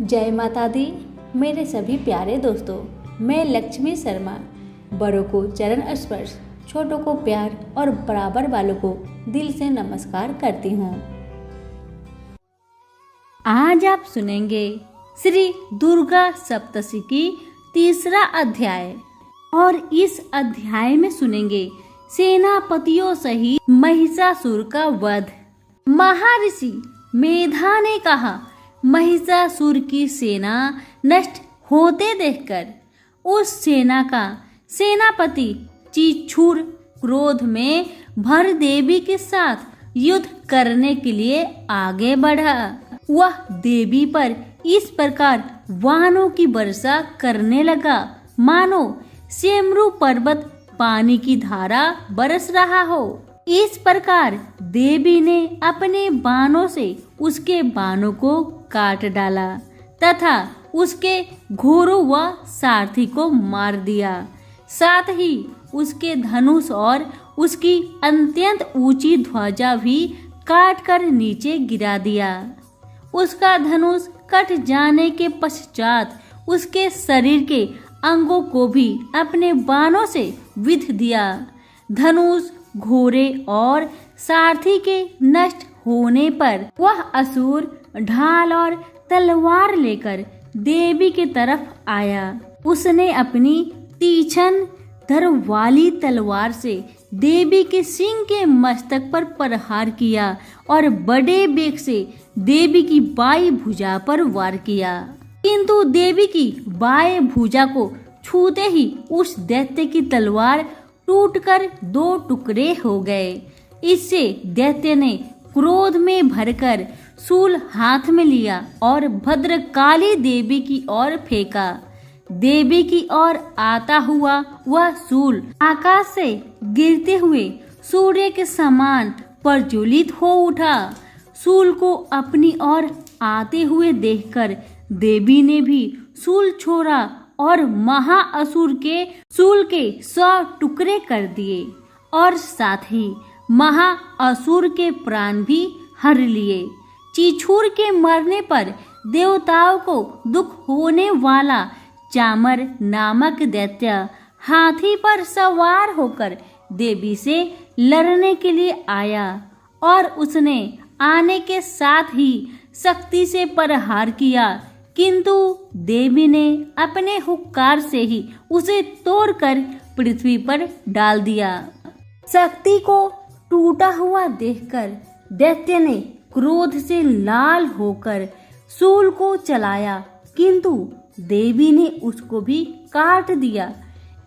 जय माता दी। मेरे सभी प्यारे दोस्तों, मैं लक्ष्मी शर्मा बड़ों को चरण स्पर्श, छोटों को प्यार और बराबर वालों को दिल से नमस्कार करती हूँ। आज आप सुनेंगे श्री दुर्गा सप्तशती की तीसरा अध्याय और इस अध्याय में सुनेंगे सेनापतियों सहित महिषासुर का वध। महर्षि मेधा ने कहा, महिषासुर की सेना नष्ट होते देखकर उस सेना का सेनापति चिछूर क्रोध में भर देवी के साथ युद्ध करने के लिए आगे बढ़ा। वह देवी पर इस प्रकार वाणों की वर्षा करने लगा मानो सेमरू पर्वत पानी की धारा बरस रहा हो। इस प्रकार देवी ने अपने बाणों से उसके बाणों को काट डाला तथा उसके घोड़ों व सारथी को मार दिया। साथ ही उसके धनुष और उसकी अत्यंत ऊंची ध्वजा भी काट कर नीचे गिरा दिया। उसका धनुष कट जाने के पश्चात उसके शरीर के अंगों को भी अपने बाणों से विंध दिया। धनुष, घोड़े और सारथी के नष्ट होने पर वह असुर ढाल और तलवार लेकर देवी के तरफ आया। उसने अपनी तीक्ष्ण धार वाली तलवार से देवी के सिंह के मस्तक पर प्रहार किया और बड़े वेग से देवी की बाई भुजा पर वार किया। किंतु देवी की बाएं भुजा को छूते ही उस दैत्य की तलवार टूटकर दो टुकड़े हो गए। इससे दैत्य ने क्रोध में भरकर शूल हाथ में लिया और भद्रकाली देवी की ओर फेंका। देवी की ओर आता हुआ वह शूल आकाश से गिरते हुए सूर्य के समान प्रज्वलित हो उठा। शूल को अपनी ओर आते हुए देखकर देवी ने भी शूल छोड़ा और महाअसुर के शूल के 100 टुकड़े कर दिए और साथ ही महाअसुर के प्राण भी हर लिए। चिछूर के मरने पर देवताओं को दुख होने वाला चामर नामक दैत्य हाथी पर सवार होकर देवी से लड़ने के लिए आया और उसने आने के साथ ही शक्ति से प्रहार किया, किंतु देवी ने अपने हुक्कार से ही उसे तोड़कर पृथ्वी पर डाल दिया। शक्ति को टूटा हुआ देखकर दैत्य ने क्रोध से लाल होकर शूल को चलाया, किंतु देवी ने उसको भी काट दिया।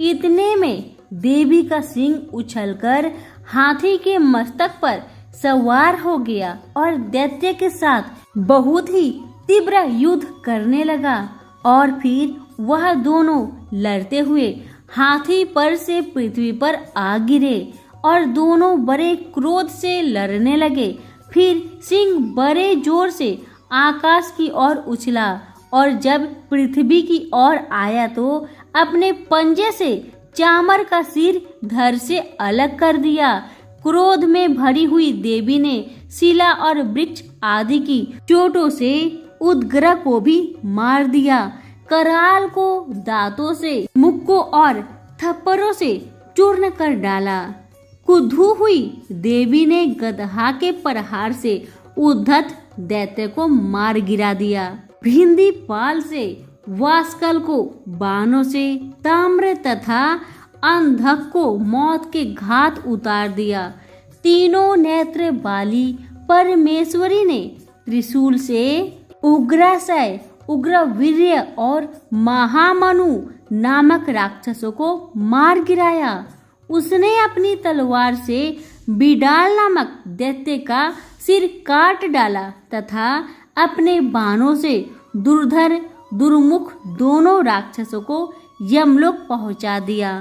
इतने में देवी का सिंह उछलकर हाथी के मस्तक पर सवार हो गया और दैत्य के साथ बहुत ही तीव्र युद्ध करने लगा। और फिर वह दोनों लड़ते हुए हाथी पर से पृथ्वी पर आ गिरे और दोनों बड़े क्रोध से लड़ने लगे। फिर सिंह बड़े जोर से आकाश की ओर उछला और जब पृथ्वी की ओर आया तो अपने पंजे से चामर का सिर धड़ से अलग कर दिया। क्रोध में भरी हुई देवी ने शिला और वृक्ष आदि की चोटों से उदग्र को भी मार दिया। कराल को दांतों से, मुक्कों और थप्पड़ों से चूर्ण कर डाला। क्रुद्ध हुई देवी ने गदहा के प्रहार से उद्धत दैत्य को मार गिरा दिया। भिंदी पाल से वास्कल को बाणों से, ताम्र तथा अंधक को मौत के घात उतार दिया। तीनों नेत्र वाली परमेश्वरी ने त्रिशूल से उग्राशय, उग्रवीर्य और महामनु नामक राक्षसों को मार गिराया। उसने अपनी तलवार से बिडाल नामक दैत्य का सिर काट डाला तथा अपने बाणों से दुर्धर दुर्मुख दोनों राक्षसों को यमलोक पहुंचा दिया।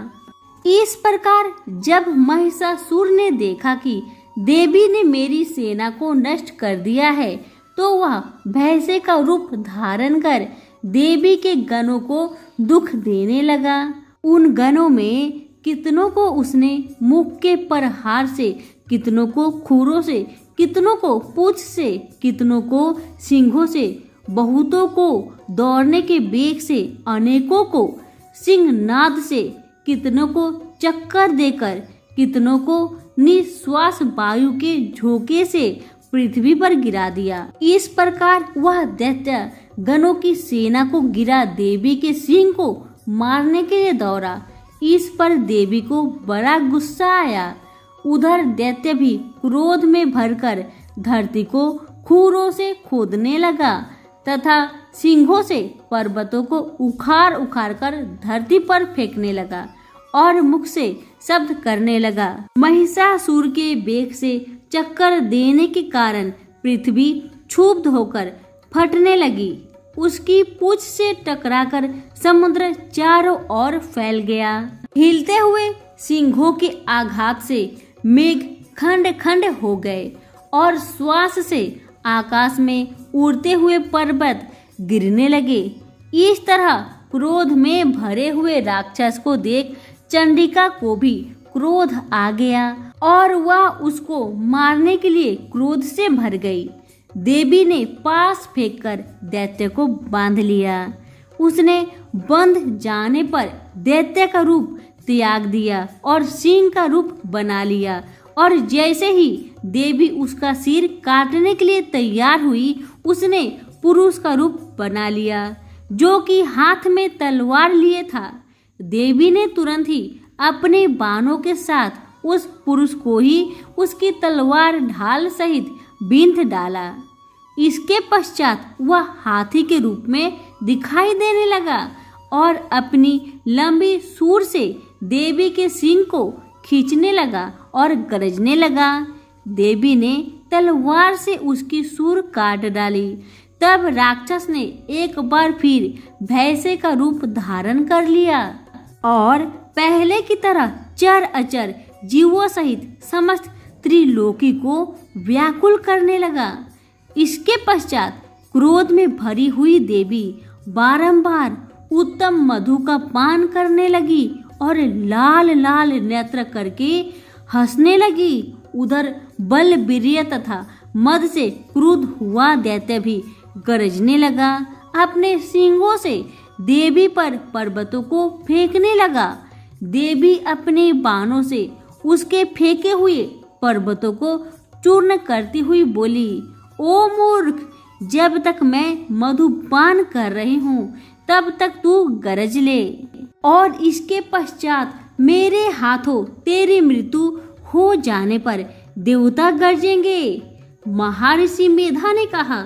इस प्रकार जब महिषासुर ने देखा कि देवी ने मेरी सेना को नष्ट कर दिया है, तो वह भय से का रूप धारण कर देवी के गणों को दुख देने लगा। उन गणों में कितनों को उसने मुख के प्रहार से, कितनों को खुरों से, कितनों को पूंछ से, कितनों को सिंघों से बहुतों को दौड़ने के वेग से, अनेकों को सिंहनाद से, कितनों को चक्कर देकर, कितनों को निश्वास वायु के झोंके से पृथ्वी पर गिरा दिया। इस प्रकार वह दैत्य गणों की सेना को गिरा देवी के सिंह को मारने के लिए दौड़ा। इस पर देवी को बड़ा गुस्सा आया। उधर दैत्य भी क्रोध में भरकर धरती को खूरों से खोदने लगा तथा सिंहों से पर्वतों को उखाड़ उखाड़ कर धरती पर फेंकने लगा और मुख से शब्द करने लगा। महिषासुर के वेग से चक्कर देने के कारण पृथ्वी क्षुब्ध होकर फटने लगी। उसकी पूंछ से टकराकर समुद्र चारों ओर फैल गया। हिलते हुए सिंहों के आघात से मेघ खंड खंड हो गए और श्वास से आकाश में उड़ते हुए पर्वत गिरने लगे। इस तरह क्रोध में भरे हुए राक्षस को देख चंडिका को भी क्रोध आ गया और वह उसको मारने के लिए क्रोध से भर गई। देवी ने पास फेंककर दैत्य को बांध लिया। उसने बंध जाने पर दैत्य का रूप त्याग दिया और सिंह का रूप बना लिया और जैसे ही देवी उसका सिर काटने के लिए तैयार हुई, उसने पुरुष का रूप बना लिया जो कि हाथ में तलवार लिए था। देवी ने तुरंत ही अपने बाणों के साथ उस पुरुष को ही उसकी तलवार ढाल सहित बींध डाला। इसके पश्चात वह हाथी के रूप में दिखाई देने लगा और अपनी लंबी सूंड से देवी के सिंह को खींचने लगा और गरजने लगा। देवी ने तलवार से उसकी सूंड काट डाली। तब राक्षस ने एक बार फिर भैंसे का रूप धारण कर लिया और पहले की तरह चर अचर जीवों सहित समस्त त्रिलोकी को व्याकुल करने लगा। इसके पश्चात क्रोध में भरी हुई देवी बारंबार उत्तम मधु का पान करने लगी और लाल लाल नेत्र करके हंसने लगी। उधर बलबीर्य तथा मद से क्रुद्ध हुआ दैत्य भी गरजने लगा। अपने सींगों से देवी पर पर्वतों को फेंकने लगा। देवी अपने बाणों से उसके फेंके हुए पर्वतों को चूर्ण करती हुई बोली, ओ मूर्ख, जब तक मैं मधुपान कर रही हूँ तब तक तू गरज ले और इसके पश्चात मेरे हाथों तेरी मृत्यु हो जाने पर देवता गरजेंगे। महर्षि मेधा ने कहा।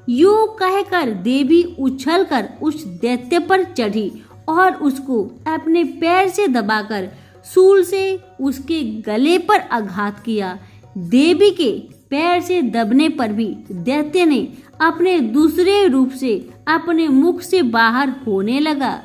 यूं कहकर देवी उछलकर उस दैत्य पर चढ़ी और उसको अपने पैर से दबाकर शूल से उसके गले पर आघात किया। देवी के पैर से दबने पर भी दैत्य ने अपने दूसरे रूप से अपने मुख से बाहर होने लगा।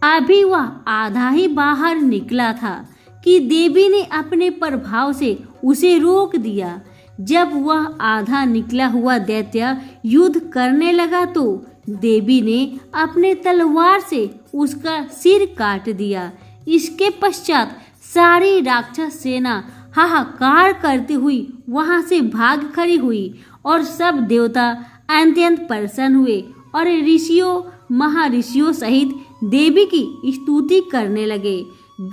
अभी वह आधा ही बाहर निकला था कि देवी ने अपने प्रभाव से उसे रोक दिया। जब वह आधा निकला हुआ दैत्य युद्ध करने लगा तो देवी ने अपने तलवार से उसका सिर काट दिया। इसके पश्चात सारी राक्षस सेना हाहाकार करती हुई वहां से भाग खड़ी हुई और सब देवता अत्यंत प्रसन्न हुए और ऋषियों महर्षियों सहित देवी की स्तुति करने लगे।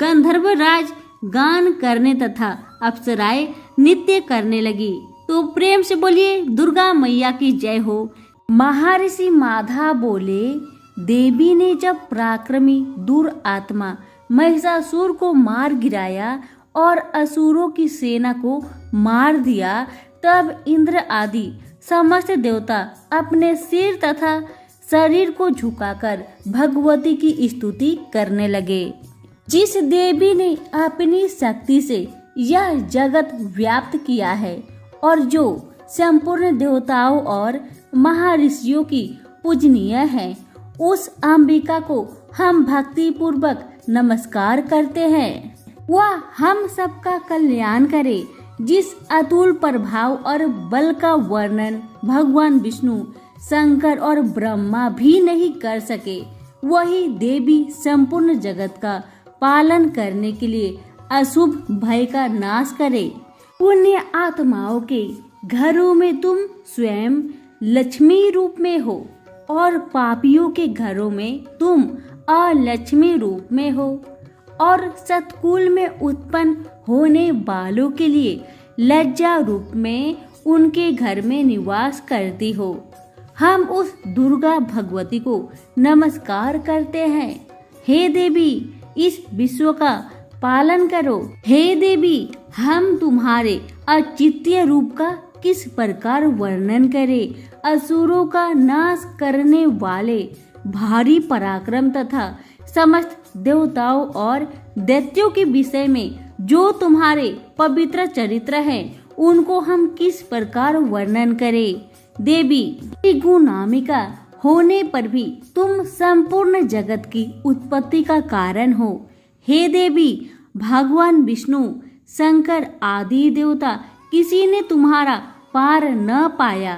गंधर्व राज गान करने तथा अप्सराएं नृत्य करने लगी। तो प्रेम से बोलिए दुर्गा मैया की जय हो। महर्षि माधा बोले, देवी ने जब पराक्रमी दुरात्मा महिषासुर को मार गिराया और असुरों की सेना को मार दिया, तब इंद्र आदि समस्त देवता अपने सिर तथा शरीर को झुकाकर भगवती की स्तुति करने लगे। जिस देवी ने अपनी शक्ति से यह जगत व्याप्त किया है और जो संपूर्ण देवताओं और महर्षियों की पूजनीय है, उस अंबिका को हम भक्ति पूर्वक नमस्कार करते हैं। वह हम सबका कल्याण करे। जिस अतुल प्रभाव और बल का वर्णन भगवान विष्णु, शंकर और ब्रह्मा भी नहीं कर सके, वही देवी संपूर्ण जगत का पालन करने के लिए अशुभ भय का नाश करे। पुण्य आत्माओं के घरों में तुम स्वयं लक्ष्मी रूप में हो और पापियों के घरों में तुम अलक्ष्मी रूप में हो और सतकुल में उत्पन्न होने वालों के लिए लज्जा रूप में उनके घर में निवास करती हो। हम उस दुर्गा भगवती को नमस्कार करते हैं। हे देवी, इस विश्व का पालन करो। हे देवी, हम तुम्हारे अचिंत्य रूप का किस प्रकार वर्णन करें। असुरों का नाश करने वाले भारी पराक्रम तथा समस्त देवताओं और दैत्यों के विषय में जो तुम्हारे पवित्र चरित्र हैं, उनको हम किस प्रकार वर्णन करें। देवी, गुणामिका होने पर भी तुम संपूर्ण जगत की उत्पत्ति का कारण हो। हे देवी, भगवान विष्णु, शंकर आदि देवता किसी ने तुम्हारा पार न पाया।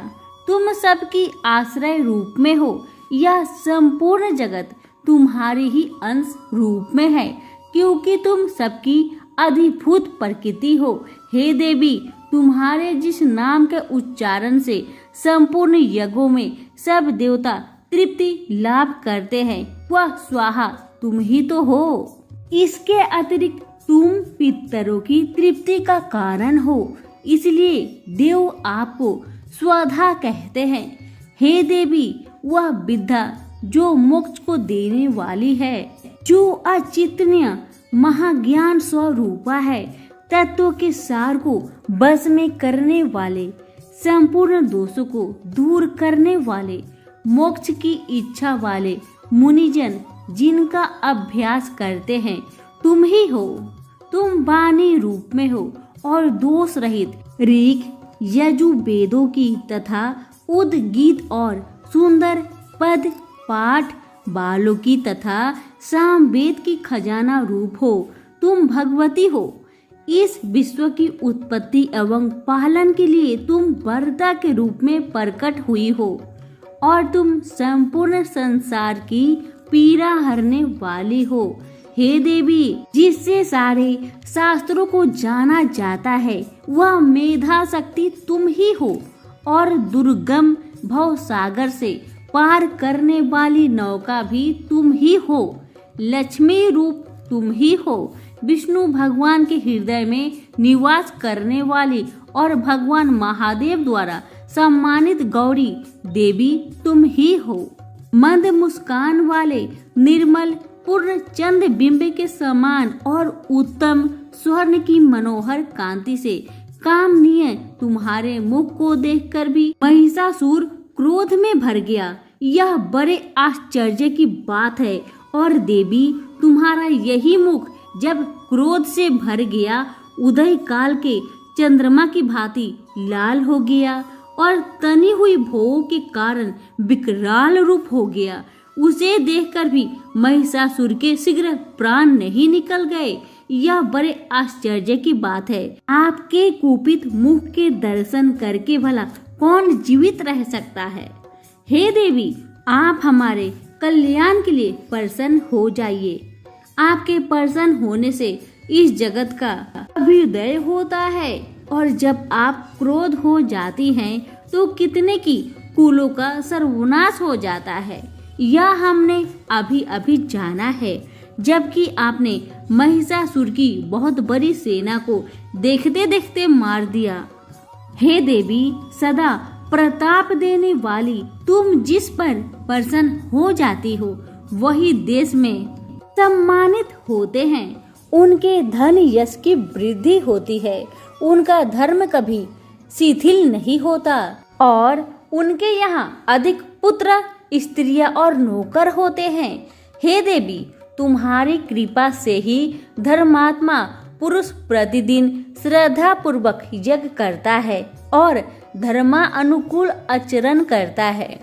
तुम सबकी आश्रय रूप में हो। यह संपूर्ण जगत तुम्हारे ही अंश रूप में है, क्योंकि तुम सबकी अधिभूत प्रकृति हो। हे देवी, तुम्हारे जिस नाम के उच्चारण से संपूर्ण यज्ञों में सब देवता तृप्ति लाभ करते हैं, वह स्वाहा तुम ही तो हो। इसके अतिरिक्त तुम पितरों की तृप्ति का कारण हो, इसलिए देव आपको स्वधा कहते हैं। हे देवी, वह विद्या जो मोक्ष को देने वाली है, जो अचिंत्य महाज्ञान स्वरूपा है, तत्व के सार को बस में करने वाले, संपूर्ण दोषों को दूर करने वाले, मोक्ष की इच्छा वाले मुनिजन जिनका अभ्यास करते हैं, तुम ही हो। तुम वाणी रूप में हो और दोष रहित ऋग यजुर्वेदों की तथा उद्गीत और सुंदर पद पाठ बालों की तथा सामवेद की खजाना रूप हो। तुम भगवती हो। इस विश्व की उत्पत्ति एवं पालन के लिए तुम वरदा के रूप में प्रकट हुई हो और तुम संपूर्ण संसार की पीड़ा हरने वाली हो। हे देवी, जिससे सारे शास्त्रों को जाना जाता है, वह मेधा शक्ति तुम ही हो और दुर्गम भव सागर से पार करने वाली नौका भी तुम ही हो। लक्ष्मी रूप तुम ही हो। विष्णु भगवान के हृदय में निवास करने वाली और भगवान महादेव द्वारा सम्मानित गौरी देवी तुम ही हो। मंद मुस्कान वाले निर्मल पूर्ण चंद्र बिंब के समान और उत्तम स्वर्ण की मनोहर कांति से कामनीय तुम्हारे मुख को देखकर भी महिषासुर क्रोध में भर गया। यह बड़े आश्चर्य की बात है। और देवी, तुम्हारा यही मुख जब क्रोध से भर गया, उदय काल के चंद्रमा की भांति लाल हो गया और तनी हुई भौं के कारण विकराल रूप हो गया। उसे देखकर भी महिषासुर के शीघ्र प्राण नहीं निकल गए। यह बड़े आश्चर्य की बात है। आपके कुपित मुख के दर्शन करके भला कौन जीवित रह सकता है। हे देवी, आप हमारे कल्याण के लिए प्रसन्न हो जाइए। आपके प्रसन्न होने से इस जगत का अभ्युदय होता है और जब आप क्रोध हो जाती हैं तो कितने की कुलों का सर्वनाश हो जाता है। यह हमने अभी अभी जाना है, जबकि आपने महिषासुर की बहुत बड़ी सेना को देखते देखते मार दिया। हे देवी, सदा प्रताप देने वाली, तुम जिस पर प्रसन्न हो जाती हो वही देश में सम्मानित होते हैं। उनके धन यश की वृद्धि होती है। उनका धर्म कभी शिथिल नहीं होता और उनके यहाँ अधिक पुत्र, स्त्रियां और नौकर होते हैं। हे देवी, तुम्हारी कृपा से ही धर्मात्मा पुरुष प्रतिदिन श्रद्धा पूर्वक यज्ञ करता है और धर्मा अनुकूल आचरण करता है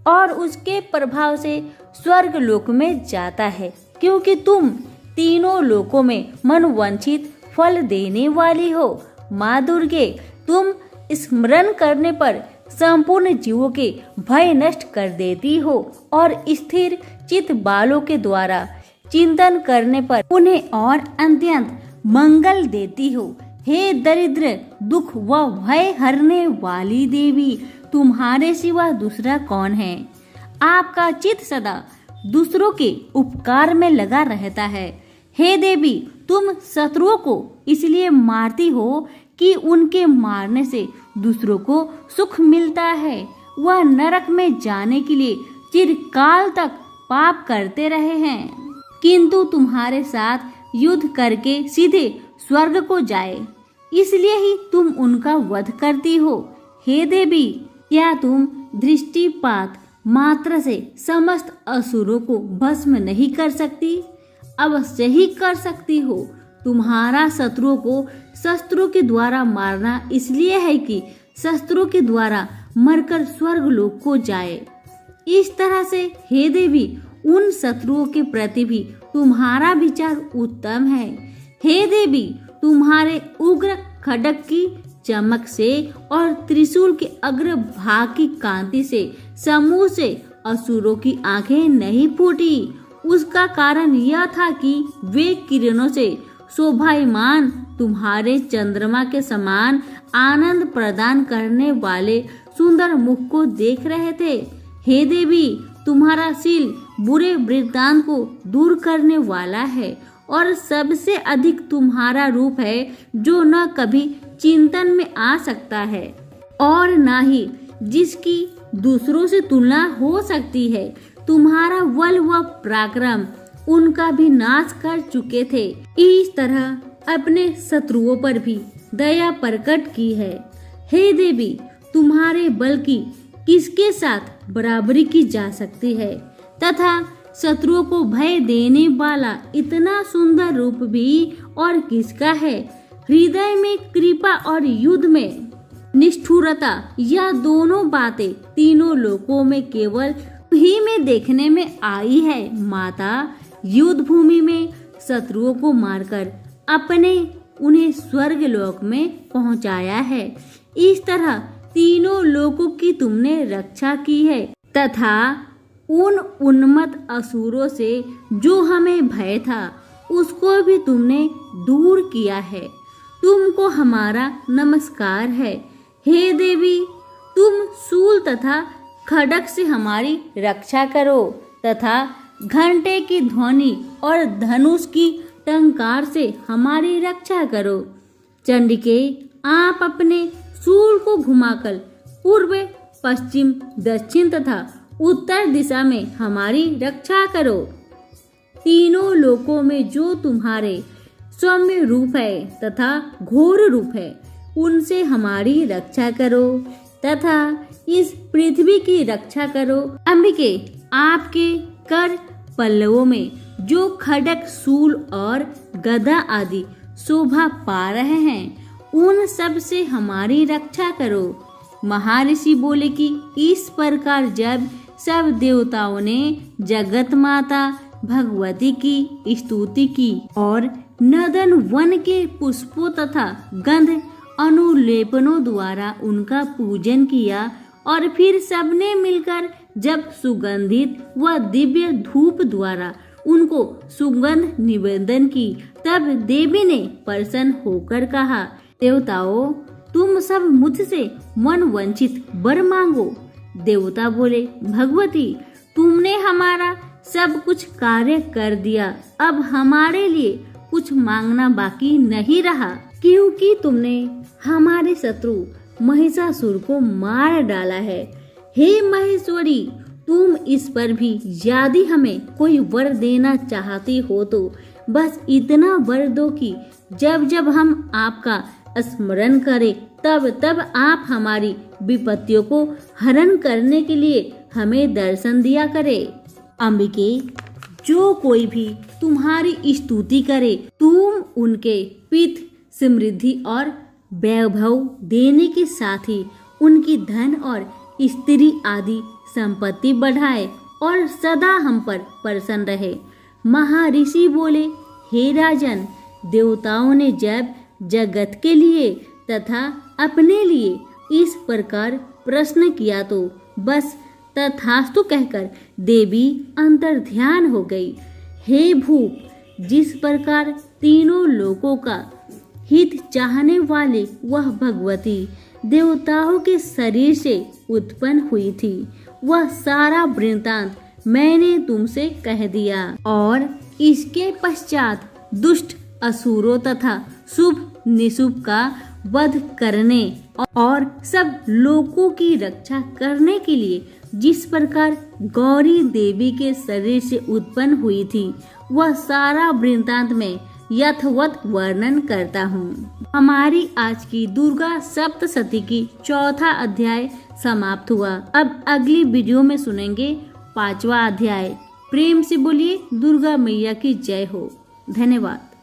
और उसके प्रभाव से स्वर्ग लोक में जाता है, क्योंकि तुम तीनों लोकों में मनवांछित फल देने वाली हो। माँ दुर्गे, तुम स्मरण करने पर संपूर्ण जीवों के भय नष्ट कर देती हो और स्थिर चित्त बालों के द्वारा चिंतन करने पर उन्हें और अत्यंत मंगल देती हो। हे दरिद्र, दुख व भय हरने वाली देवी, तुम्हारे सिवा दूसरा कौन है। आपका चित्त सदा दूसरों के उपकार में लगा रहता है। हे देवी, तुम शत्रुओं को इसलिए मारती हो कि उनके मारने से दूसरों को सुख मिलता है। वह नरक में जाने के लिए चिरकाल तक पाप करते रहे हैं, किंतु तुम्हारे साथ युद्ध करके सीधे स्वर्ग को जाए, इसलिए ही तुम उनका वध करती हो। हे देवी, क्या तुम दृष्टिपात मात्र से समस्त असुरों को भस्म नहीं कर सकती? अवश्य ही कर सकती हो। तुम्हारा शत्रुओं को शस्त्रों के द्वारा मारना इसलिए है कि शस्त्रों के द्वारा मरकर स्वर्ग लोक को जाए। इस तरह से हे देवी, उन शत्रुओं के प्रति भी तुम्हारा विचार उत्तम है। हे देवी, तुम्हारे उग्र खड्ग की चमक से और त्रिशूल के अग्र भाग की कांति से समूह से असुरों की आंखें नहीं फूटी। उसका कारण यह था कि वे किरणों से शोभायमान तुम्हारे चंद्रमा के समान आनंद प्रदान करने वाले सुंदर मुख को देख रहे थे। हे देवी, तुम्हारा शील बुरे वृत्तांत को दूर करने वाला है और सबसे अधिक तुम्हारा रूप है जो न कभी चिंतन में आ सकता है और न ही जिसकी दूसरों से तुलना हो सकती है। तुम्हारा बल व पराक्रम उनका भी नाश कर चुके थे। इस तरह अपने शत्रुओं पर भी दया प्रकट की है। हे देवी, तुम्हारे बल की किसके साथ बराबरी की जा सकती है तथा शत्रुओं को भय देने वाला इतना सुंदर रूप भी और किसका है? हृदय में कृपा और युद्ध में निष्ठुरता, यह दोनों बातें तीनों लोकों में केवल ही में देखने में आई है। माता, युद्ध भूमि में शत्रुओं को मारकर उन्हें स्वर्ग लोक में पहुंचाया है। इस तरह तीनों लोकों की तुमने रक्षा की है तथा उन उन्मत्त असुरों से जो हमें भय था उसको भी तुमने दूर किया है। तुमको हमारा नमस्कार है। हे देवी, तुम शूल तथा खड्ग से हमारी रक्षा करो तथा घंटे की ध्वनि और धनुष की टंकार से हमारी रक्षा करो। चंडिके, आप अपने शूल को घुमाकर पूर्व, पश्चिम, दक्षिण तथा उत्तर दिशा में हमारी रक्षा करो। तीनों लोकों में जो तुम्हारे सौम्य रूप है तथा घोर रूप है, उनसे हमारी रक्षा करो तथा इस पृथ्वी की रक्षा करो। अंबिके, आपके कर पल्लवों में जो खड्ग, शूल और गदा आदि शोभा पा रहे हैं, उन सब से हमारी रक्षा करो। महर्षि बोले कि इस प्रकार जब सब देवताओं ने जगत माता भगवती की स्तुति की और नदन वन के पुष्पों तथा गंध अनुलेपनों द्वारा उनका पूजन किया और फिर सबने मिलकर जब सुगंधित व दिव्य धूप द्वारा उनको सुगंध निवेदन की, तब देवी ने प्रसन्न होकर कहा, देवताओं, तुम सब मुझसे मन वंचित वर मांगो। देवता बोले, भगवती, तुमने हमारा सब कुछ कार्य कर दिया, अब हमारे लिए कुछ मांगना बाकी नहीं रहा, क्योंकि तुमने हमारे शत्रु महिषासुर को मार डाला है। हे महेश्वरी, तुम इस पर भी यदि हमें कोई वर देना चाहती हो तो बस इतना वर दो कि जब जब हम आपका स्मरण करें तब तब आप हमारी विपत्तियों को हरण करने के लिए हमें दर्शन दिया करे। अंबिके, जो कोई भी तुम्हारी स्तुति करे, तुम उनके पित्त, समृद्धि और वैभव देने के साथ ही उनकी धन और स्त्री आदि संपत्ति बढ़ाए और सदा हम पर प्रसन्न रहे। महर्षि बोले, हे राजन, देवताओं ने जब जगत के लिए तथा अपने लिए इस प्रकार प्रश्न किया तो बस तथास्तु कहकर देवी अंतर्ध्यान हो गई। हे भूप, जिस प्रकार तीनों लोकों का हित चाहने वाले वह भगवती देवताओं के शरीर से उत्पन्न हुई थी, वह सारा वृत्तांत मैंने तुमसे कह दिया। और इसके पश्चात दुष्ट असुरों तथा शुभ निशुभ का वध करने और सब लोगों की रक्षा करने के लिए जिस प्रकार गौरी देवी के शरीर से उत्पन्न हुई थी, वह सारा वृत्तांत में यथावत वर्णन करता हूँ। हमारी आज की दुर्गा सप्तशती की चौथा अध्याय समाप्त हुआ। अब अगली वीडियो में सुनेंगे 5वां अध्याय। प्रेम से बोलिए दुर्गा मैया की जय हो। धन्यवाद।